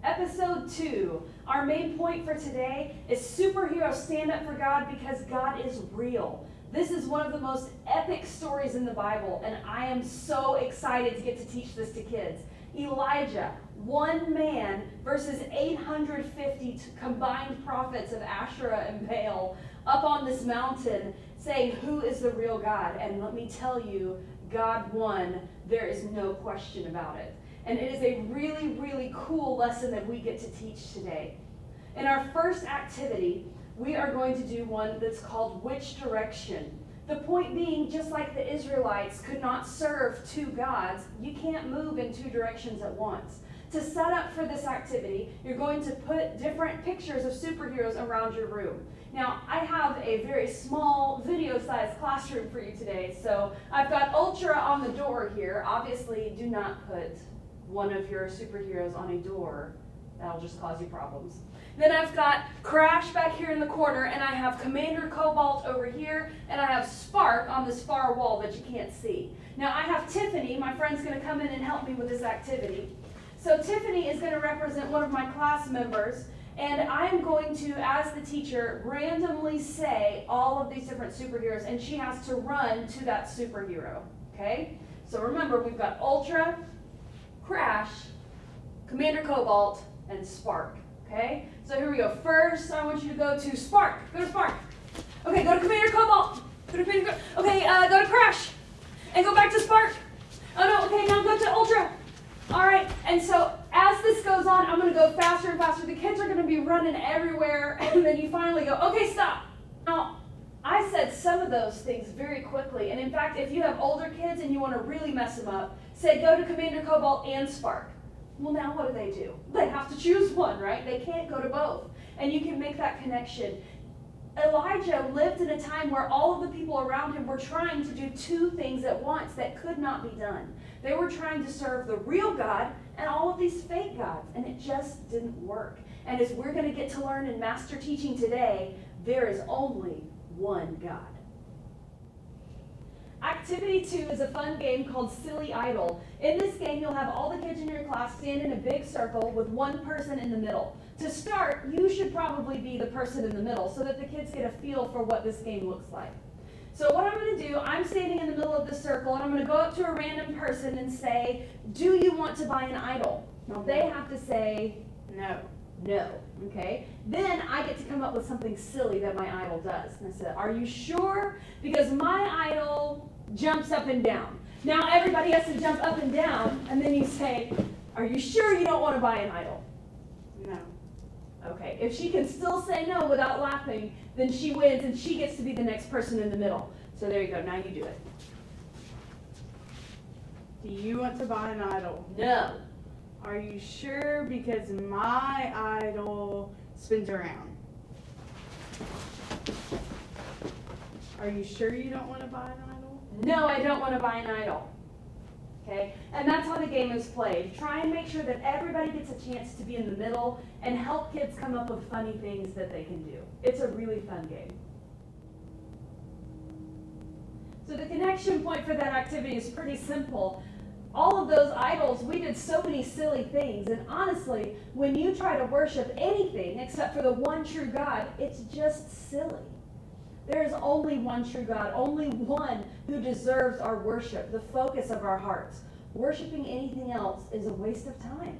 Episode 2. Our main point for today is superheroes stand up for God because God is real. This is one of the most epic stories in the Bible, and I am so excited to get to teach this to kids. Elijah, one man versus 850 combined prophets of Asherah and Baal up on this mountain saying, who is the real God? And let me tell you, God won. There is no question about it. And it is a really, really cool lesson that we get to teach today. In our first activity, we are going to do one that's called Which Direction? The point being, just like the Israelites could not serve two gods, you can't move in two directions at once. To set up for this activity, you're going to put different pictures of superheroes around your room. Now, I have a very small video-sized classroom for you today, so I've got Ultra on the door here. Obviously, do not put one of your superheroes on a door. That'll just cause you problems. Then I've got Crash back here in the corner, and I have Commander Cobalt over here, and I have Spark on this far wall that you can't see. Now I have Tiffany, my friend's going to come in and help me with this activity. So Tiffany is going to represent one of my class members, and I'm going to, as the teacher, randomly say all of these different superheroes, and she has to run to that superhero, okay? So remember, we've got Ultra, Crash, Commander Cobalt, and Spark, okay? So here we go. First, I want you to go to Spark. Go to Spark. Okay, go to Commander Cobalt. Go to Commander Okay, go to Crash. And go back to Spark. Oh no, okay, now go to Ultra. All right, and so as this goes on, I'm going to go faster and faster. The kids are going to be running everywhere, and then you finally go, okay, stop. Now, I said some of those things very quickly, and in fact, if you have older kids and you want to really mess them up, say go to Commander Cobalt and Spark. Well, now what do? They have to choose one, right? They can't go to both. And you can make that connection. Elijah lived in a time where all of the people around him were trying to do two things at once that could not be done. They were trying to serve the real God and all of these fake gods, and it just didn't work. And as we're going to get to learn in Master Teaching today, there is only one God. Activity 2 is a fun game called Silly Idol. In this game, you'll have all the kids in your class stand in a big circle with one person in the middle. To start, you should probably be the person in the middle so that the kids get a feel for what this game looks like. So what I'm going to do, I'm standing in the middle of the circle, and I'm going to go up to a random person and say, do you want to buy an idol? Now they have to say, no. No, okay? Then I get to come up with something silly that my idol does. And I said, are you sure? Because my idol jumps up and down. Now everybody has to jump up and down, and then you say, are you sure you don't want to buy an idol? No. Okay, if she can still say no without laughing, then she wins, and she gets to be the next person in the middle. So there you go, now you do it. Do you want to buy an idol? No. Are you sure? Because my idol spins around. Are you sure you don't want to buy an idol? No, I don't want to buy an idol. Okay? And that's how the game is played. Try and make sure that everybody gets a chance to be in the middle and help kids come up with funny things that they can do. It's a really fun game. So the connection point for that activity is pretty simple. All of those idols, we did so many silly things, and honestly, when you try to worship anything except for the one true God, it's just silly. There is only one true God, only one who deserves our worship, the focus of our hearts. Worshiping anything else is a waste of time.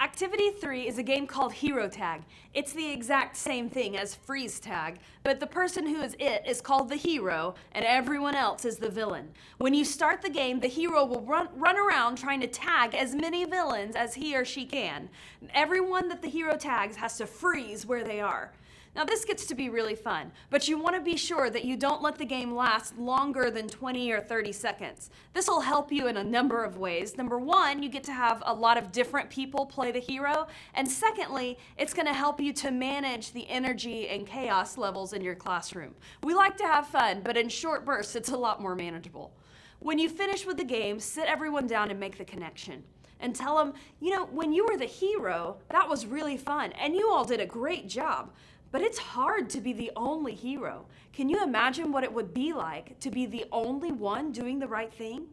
Activity 3 is a game called Hero Tag. It's the exact same thing as Freeze Tag, but the person who is it is called the hero, and everyone else is the villain. When you start the game, the hero will run around trying to tag as many villains as he or she can. Everyone that the hero tags has to freeze where they are. Now this gets to be really fun, but you want to be sure that you don't let the game last longer than 20 or 30 seconds. This will help you in a number of ways. Number one, you get to have a lot of different people play the hero, and secondly, it's going to help you to manage the energy and chaos levels in your classroom. We like to have fun, but in short bursts, it's a lot more manageable. When you finish with the game, sit everyone down and make the connection. And tell them, you know, when you were the hero, that was really fun, and you all did a great job. But it's hard to be the only hero. Can you imagine what it would be like to be the only one doing the right thing?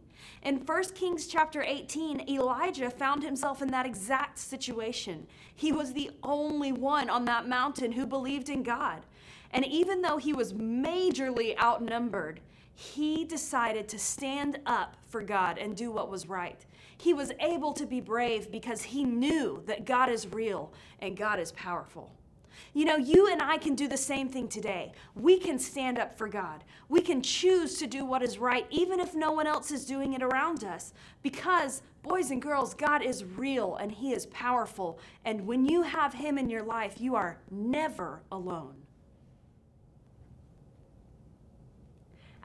In 1 Kings chapter 18, Elijah found himself in that exact situation. He was the only one on that mountain who believed in God. And even though he was majorly outnumbered, he decided to stand up for God and do what was right. He was able to be brave because he knew that God is real and God is powerful. You know, you and I can do the same thing today. We can stand up for God. We can choose to do what is right, even if no one else is doing it around us. Because, boys and girls, God is real and he is powerful. And when you have him in your life, you are never alone.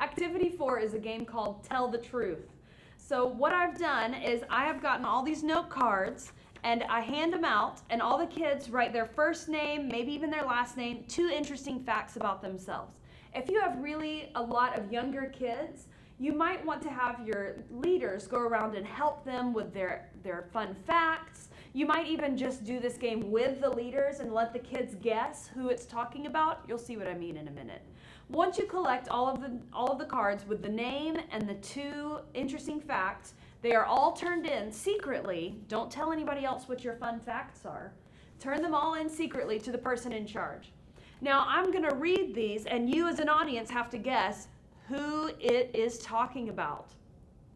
Activity 4 is a game called Tell the Truth. So what I've done is I have gotten all these note cards and I hand them out, and all the kids write their first name, maybe even their last name, 2 interesting facts about themselves. If you have really a lot of younger kids, you might want to have your leaders go around and help them with their fun facts. You might even just do this game with the leaders and let the kids guess who it's talking about. You'll see what I mean in a minute. Once you collect all of the cards with the name and the 2 interesting facts, they are all turned in secretly. Don't tell anybody else what your fun facts are. Turn them all in secretly to the person in charge. Now, I'm going to read these, and you as an audience have to guess who it is talking about.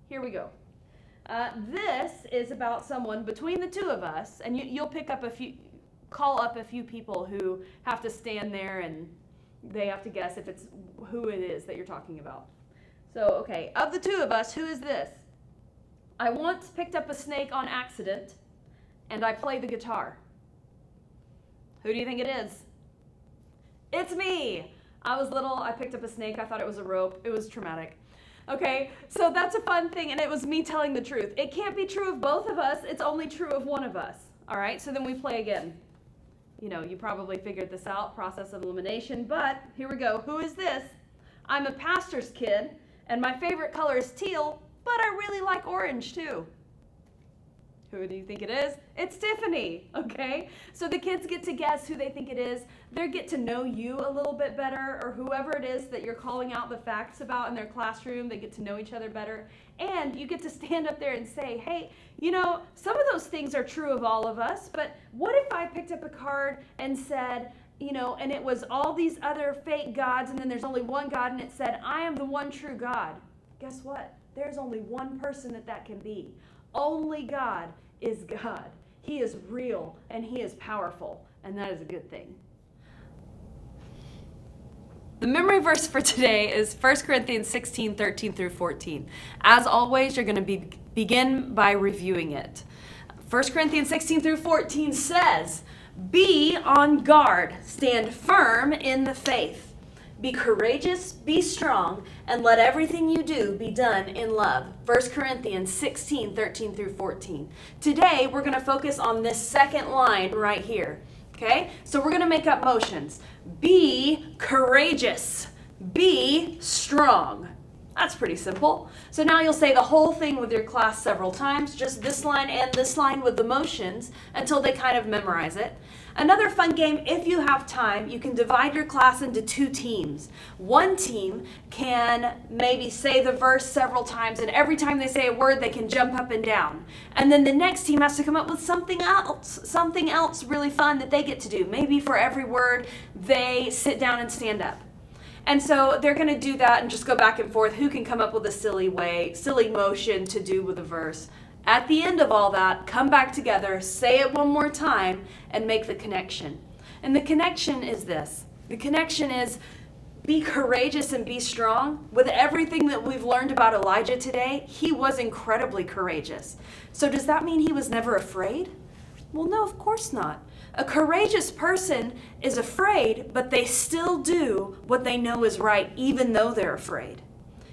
Here we go. This is about someone between the 2 of us, and you'll call up a few people who have to stand there, and they have to guess if it's who it is that you're talking about. So, okay, of the 2 of us, who is this? I once picked up a snake on accident, and I play the guitar. Who do you think it is? It's me! I was little, I picked up a snake, I thought it was a rope. It was traumatic. Okay, so that's a fun thing, and it was me telling the truth. It can't be true of both of us, it's only true of one of us. All right, so then we play again. You know, you probably figured this out, process of elimination, but here we go. Who is this? I'm a pastor's kid, and my favorite color is teal, but I really like orange too. Who do you think it is? It's Tiffany, okay? So the kids get to guess who they think it is. They get to know you a little bit better, or whoever it is that you're calling out the facts about in their classroom. They get to know each other better. And you get to stand up there and say, hey, you know, some of those things are true of all of us, but what if I picked up a card and said, you know, and it was all these other fake gods, and then there's only one God, and it said, I am the one true God. Guess what? There's only one person that can be. Only God is God. He is real and he is powerful, and that is a good thing. The memory verse for today is 1 Corinthians 16, 13 through 14. As always, you're going to begin by reviewing it. 1 Corinthians 16 through 14 says, be on guard, stand firm in the faith. Be courageous, be strong, and let everything you do be done in love. 1 Corinthians 16, 13 through 14. Today, we're going to focus on this second line right here. Okay? So we're going to make up motions. Be courageous. Be strong. That's pretty simple. So now you'll say the whole thing with your class several times, just this line and this line with the motions until they kind of memorize it. Another fun game, if you have time, you can divide your class into 2 teams. One team can maybe say the verse several times, and every time they say a word, they can jump up and down. And then the next team has to come up with something else really fun that they get to do. Maybe for every word, they sit down and stand up. And so they're going to do that and just go back and forth. Who can come up with a silly motion to do with a verse? At the end of all that, come back together, say it one more time, and make the connection. And the connection is this. The connection is be courageous and be strong. With everything that we've learned about Elijah today, he was incredibly courageous. So does that mean he was never afraid? Well, no, of course not. A courageous person is afraid, but they still do what they know is right, even though they're afraid.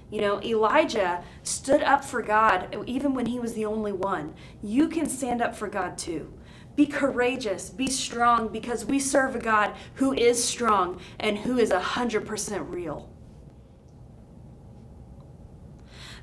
You know, Elijah stood up for God even when he was the only one. You can stand up for God too. Be courageous, be strong, because we serve a God who is strong and who is 100% real.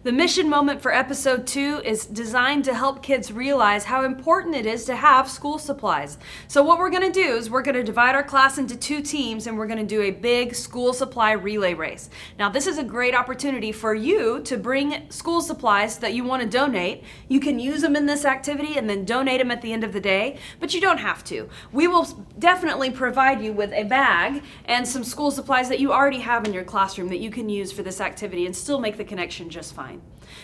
The mission moment for episode 2 is designed to help kids realize how important it is to have school supplies. So what we're going to do is we're going to divide our class into 2 teams and we're going to do a big school supply relay race. Now this is a great opportunity for you to bring school supplies that you want to donate. You can use them in this activity and then donate them at the end of the day, but you don't have to. We will definitely provide you with a bag and some school supplies that you already have in your classroom that you can use for this activity and still make the connection just fine.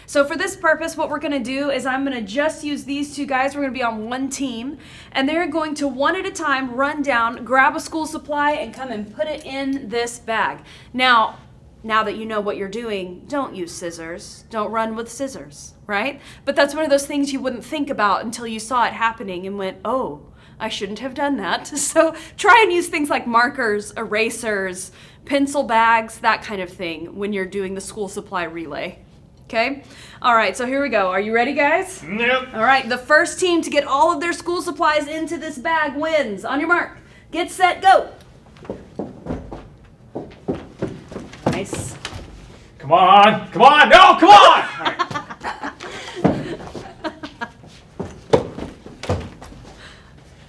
So for this purpose, what we're going to do is I'm going to just use these 2 guys. We're going to be on one team, and they're going to one at a time run down, grab a school supply, and come and put it in this bag. Now that you know what you're doing, don't use scissors. Don't run with scissors, right? But that's one of those things you wouldn't think about until you saw it happening and went, oh, I shouldn't have done that. So try and use things like markers, erasers, pencil bags, that kind of thing when you're doing the school supply relay. Okay? All right, so here we go. Are you ready, guys? Yep. All right, the first team to get all of their school supplies into this bag wins. On your mark, get set, go. Nice. Come on. Come on. No, come on.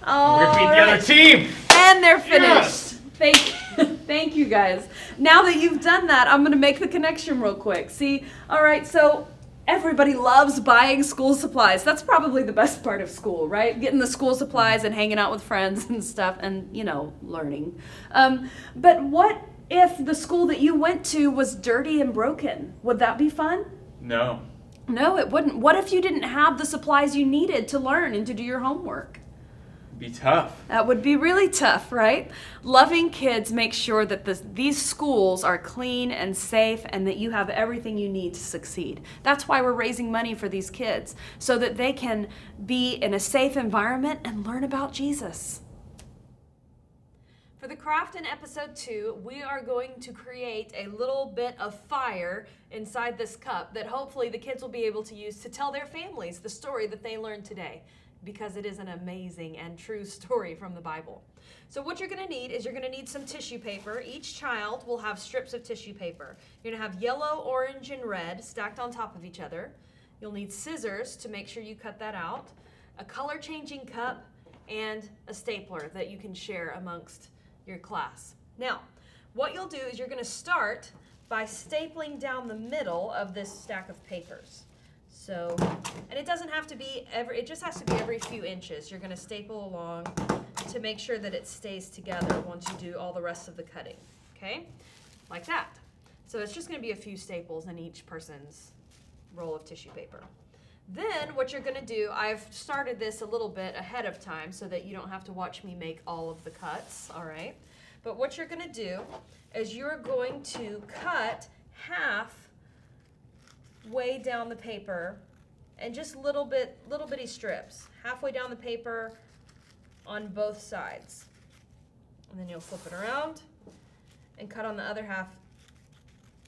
All right. We're going to beat the other team. And they're finished. Yes. Thank you guys. Now that you've done that, I'm going to make the connection real quick. See, all right, so everybody loves buying school supplies. That's probably the best part of school, right? Getting the school supplies and hanging out with friends and stuff and, learning. But what if the school that you went to was dirty and broken? Would that be fun? No. No, it wouldn't. What if you didn't have the supplies you needed to learn and to do your homework? Be tough. That would be really tough, right? Loving kids makes sure that these schools are clean and safe and that you have everything you need to succeed. That's why we're raising money for these kids, so that they can be in a safe environment and learn about Jesus. For the craft in episode 2, we are going to create a little bit of fire inside this cup that hopefully the kids will be able to use to tell their families the story that they learned today, because it is an amazing and true story from the Bible. So what you're going to need is you're going to need some tissue paper. Each child will have strips of tissue paper. You're going to have yellow, orange, and red stacked on top of each other. You'll need scissors to make sure you cut that out, a color-changing cup, and a stapler that you can share amongst your class. Now, what you'll do is you're going to start by stapling down the middle of this stack of papers. So, and it doesn't have to be it just has to be every few inches. You're going to staple along to make sure that it stays together once you do all the rest of the cutting, okay? Like that. So it's just going to be a few staples in each person's roll of tissue paper. Then what you're going to do, I've started this a little bit ahead of time so that you don't have to watch me make all of the cuts, all right? But what you're going to do is you're going to cut half way down the paper and just little bitty strips halfway down the paper on both sides, and then you'll flip it around and cut on the other half,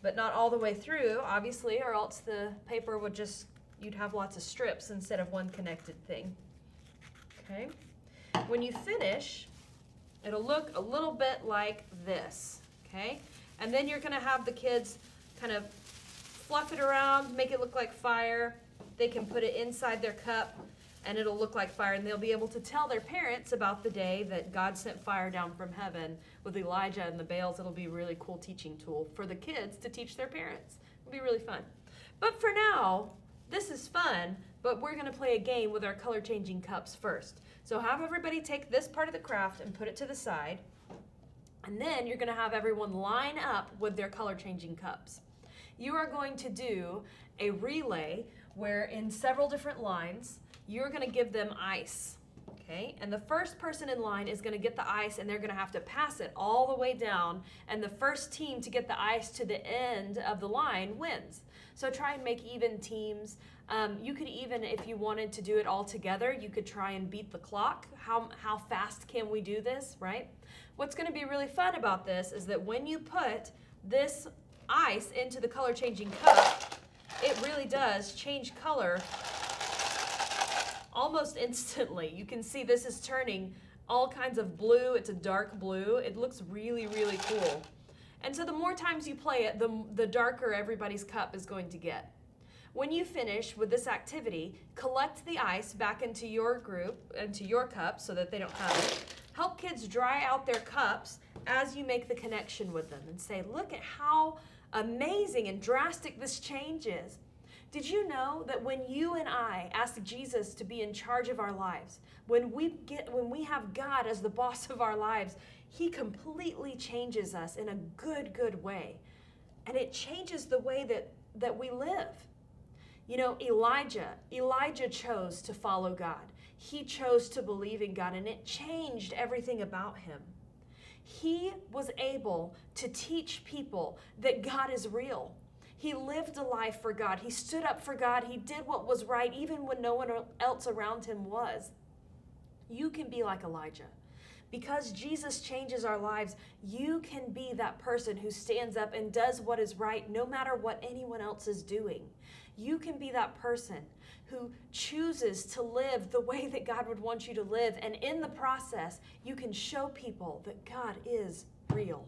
but not all the way through, obviously, or else the paper would you'd have lots of strips instead of one connected thing. Okay, when you finish, it'll look a little bit like this. Okay, and then you're going to have the kids kind of fluff it around, make it look like fire. They can put it inside their cup and it'll look like fire, and they'll be able to tell their parents about the day that God sent fire down from heaven with Elijah and the Baals. It'll be a really cool teaching tool for the kids to teach their parents. It'll be really fun. But for now, this is fun, but we're going to play a game with our color-changing cups first. So have everybody take this part of the craft and put it to the side, and then you're going to have everyone line up with their color-changing cups. You are going to do a relay where in several different lines, you're going to give them ice, okay? And the first person in line is going to get the ice, and they're going to have to pass it all the way down, and the first team to get the ice to the end of the line wins. So try and make even teams. You could even, if you wanted to do it all together, you could try and beat the clock. How fast can we do this, right? What's going to be really fun about this is that when you put this ice into the color changing cup, it really does change color almost instantly. You can see this is turning all kinds of blue. It's a dark blue. It looks really, really cool. And so the more times you play it, the darker everybody's cup is going to get. When you finish with this activity, collect the ice back into your group, into your cups so that they don't have it. Help kids dry out their cups as you make the connection with them and say, look at how amazing and drastic this change is. Did you know that when you and I ask Jesus to be in charge of our lives, when we have God as the boss of our lives, he completely changes us in a good way. And it changes the way that we live. You know, Elijah chose to follow God. He chose to believe in God, and it changed everything about him. He was able to teach people that God is real. He lived a life for God. He stood up for God. He did what was right, even when no one else around him was. You can be like Elijah. Because Jesus changes our lives, you can be that person who stands up and does what is right no matter what anyone else is doing. You can be that person who chooses to live the way that God would want you to live. And in the process, you can show people that God is real.